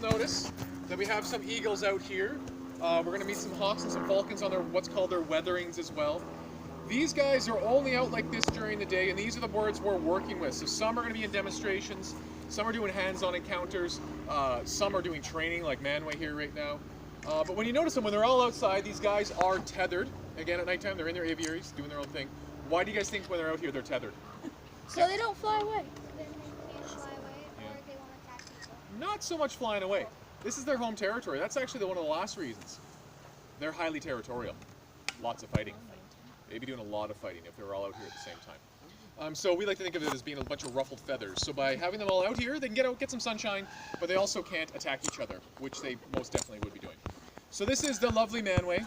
notice that we have some eagles out here. We're going to meet some hawks and some falcons on their what's called their weatherings as well. These guys are only out like this during the day, and these are the birds we're working with. So some are going to be in demonstrations, some are doing hands-on encounters, some are doing training like Manway here right now. But when you notice them, when they're all outside, these guys are tethered. Again, at nighttime, they're in their aviaries, doing their own thing. Why do you guys think when they're out here, they're tethered? So they don't fly away. Then they can't fly away, or they won't attack people. Not so much flying away. This is their home territory. That's actually one of the last reasons. They're highly territorial. Lots of fighting. They'd be doing a lot of fighting if they were all out here at the same time. So we like to think of it as being a bunch of ruffled feathers. So by having them all out here, they can get out, get some sunshine, but they also can't attack each other, which they most definitely would be doing. So this is the lovely Manway.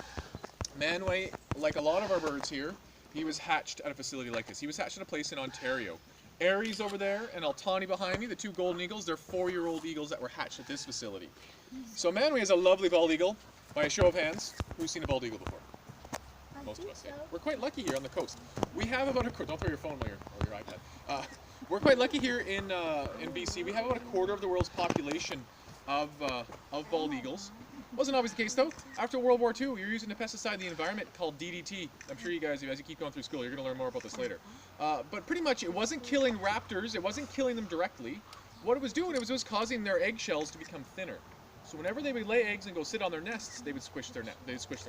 Manway, like a lot of our birds here, he was hatched at a facility like this. He was hatched at a place in Ontario. Aries over there and Altani behind me, the two golden eagles, they're 4-year-old eagles that were hatched at this facility. So Manway is a lovely bald eagle. By a show of hands, who's seen a bald eagle before? Most of us. Yeah. We're quite lucky here on the coast. We have about a don't throw your phone or your iPad. We're quite lucky here in BC. We have about a quarter of the world's population of bald eagles. Wasn't always the case though. After World War II, you're using a pesticide in the environment called DDT. I'm sure you guys, as you keep going through school, you're going to learn more about this later. But pretty much, it wasn't killing raptors. It wasn't killing them directly. What it was doing, it was causing their eggshells to become thinner. So whenever they would lay eggs and go sit on their nests, they would squish their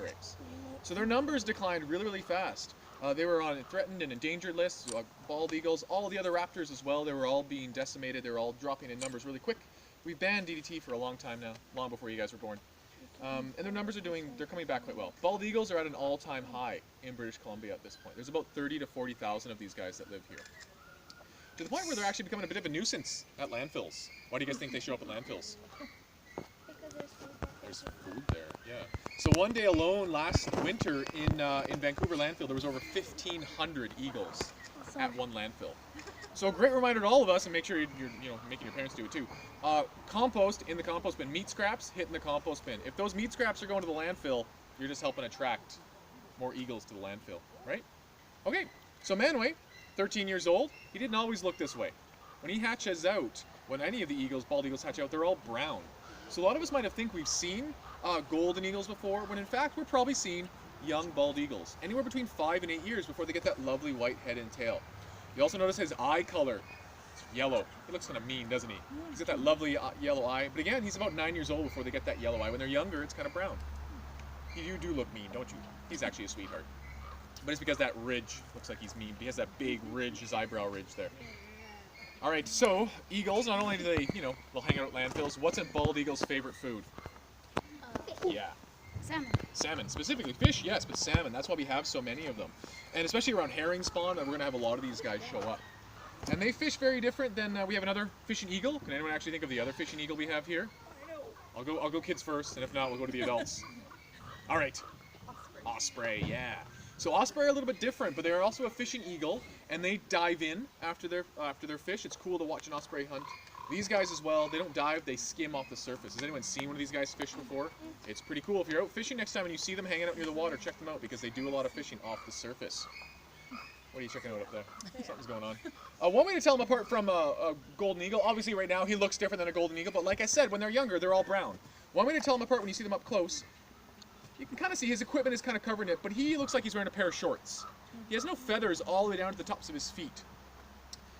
eggs. So their numbers declined really, really fast. They were on threatened and endangered lists. Bald eagles, all the other raptors as well. They were all being decimated. They were all dropping in numbers really quick. We've banned DDT for a long time now, long before you guys were born. And their numbers they're coming back quite well. Bald eagles are at an all-time high in British Columbia at this point. There's about 30 to 40,000 of these guys that live here. To the point where they're actually becoming a bit of a nuisance at landfills. Why do you guys think they show up at landfills? Because there's food there. There's food there, yeah. So one day alone last winter in Vancouver landfill, there was over 1,500 eagles at one landfill. So a great reminder to all of us, and make sure you're making your parents do it too. Compost in the compost bin, meat scraps hit in the compost bin. If those meat scraps are going to the landfill, you're just helping attract more eagles to the landfill, right? Okay, so Manway, 13 years old, he didn't always look this way. When he hatches out, when any of the eagles, bald eagles hatch out, they're all brown. So a lot of us might have think we've seen golden eagles before, when in fact we're probably seeing young bald eagles, anywhere between 5 and 8 years before they get that lovely white head and tail. You also notice his eye color. It's yellow. He looks kind of mean, doesn't he? He's got that lovely yellow eye. But again, he's about 9 years old before they get that yellow eye. When they're younger, it's kind of brown. You do look mean, don't you? He's actually a sweetheart. But it's because that ridge looks like he's mean. He has that big ridge, his eyebrow ridge there. All right, so eagles, not only do they, they'll hang out at landfills, what's a bald eagle's favorite food? Yeah. Salmon. Salmon, specifically fish, yes, but salmon. That's why we have so many of them. And especially around herring spawn, we're going to have a lot of these guys show up. And they fish very different than, we have another fishing eagle. Can anyone actually think of the other fishing eagle we have here? I'll go kids first, and if not, we'll go to the adults. All right. Osprey, yeah. So osprey are a little bit different, but they are also a fishing eagle, and they dive in after their fish. It's cool to watch an osprey hunt. These guys as well, they don't dive, they skim off the surface. Has anyone seen one of these guys fish before? It's pretty cool. If you're out fishing next time and you see them hanging out near the water, check them out because they do a lot of fishing off the surface. What are you checking out up there? Something's going on. One way to tell them apart from a golden eagle, obviously right now he looks different than a golden eagle, but like I said, when they're younger, they're all brown. One way to tell them apart when you see them up close, you can kind of see his equipment is kind of covered in it, but he looks like he's wearing a pair of shorts. He has no feathers all the way down to the tops of his feet.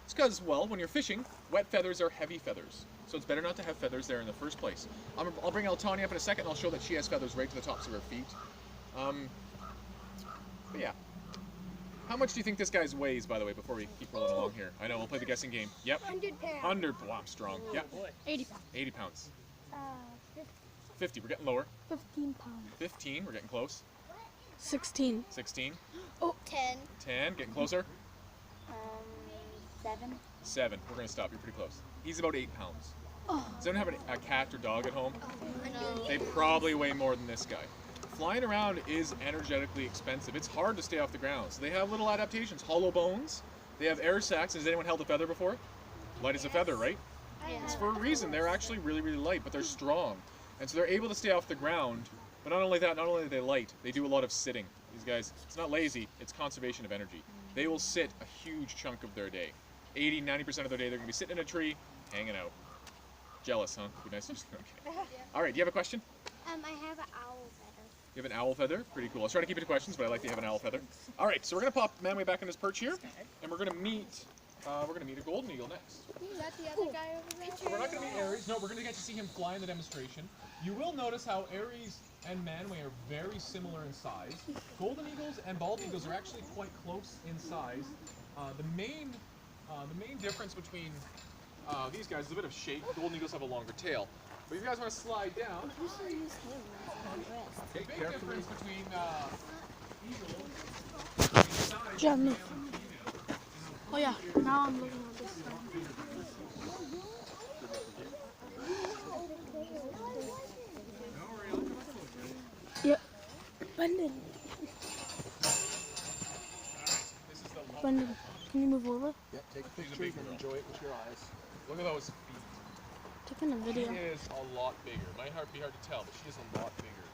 It's because, well, when you're fishing, wet feathers are heavy feathers. So it's better not to have feathers there in the first place. I'll bring Altani up in a second and I'll show that she has feathers right to the tops of her feet. But yeah. How much do you think this guy's weighs, by the way, before we keep rolling along here? I know, we'll play the guessing game. Yep. 100 pounds. 100. Wow, I'm strong. Yeah. 80 pounds. 80 pounds. 50. 50, we're getting lower. 15 pounds. 15, we're getting close. 16. 16. 10. 10, getting closer. 7. 7, we're going to stop. You're pretty close. He's about 8 pounds. Oh. Does anyone have a cat or dog at home? No. They probably weigh more than this guy. Flying around is energetically expensive. It's hard to stay off the ground. So they have little adaptations. Hollow bones. They have air sacs. Has anyone held a feather before? Light as a feather, right? It's for a reason. They're actually really, really light, but they're strong. And so they're able to stay off the ground. But not only that, not only are they light, they do a lot of sitting. These guys, it's not lazy, it's conservation of energy. They will sit a huge chunk of their day. 80, 90% of their day, they're going to be sitting in a tree, hanging out. Jealous, huh? Be nice. Okay. All right. Do you have a question? I have an owl feather. You have an owl feather? Pretty cool. I'll try to keep it to questions, but I like that you have an owl feather. All right, so we're gonna pop Manway back in his perch here, and we're gonna meet a golden eagle next. Is that the other guy over there? So we're not gonna meet Aries. No, we're gonna get to see him fly in the demonstration. You will notice how Aries and Manway are very similar in size. Golden eagles and bald eagles are actually quite close in size. The main difference between these guys is a bit of shape. Golden eagles have a longer tail. But if you guys want to slide down, the big difference between eagles. Jump. Oh yeah, now I'm looking at this side. Yep. Brendan. Brendan, can you move over? Yep, take a picture and enjoy it with your eyes. Look at those feet. Taking a She video. is a lot bigger. Might be hard to tell, but she is a lot bigger.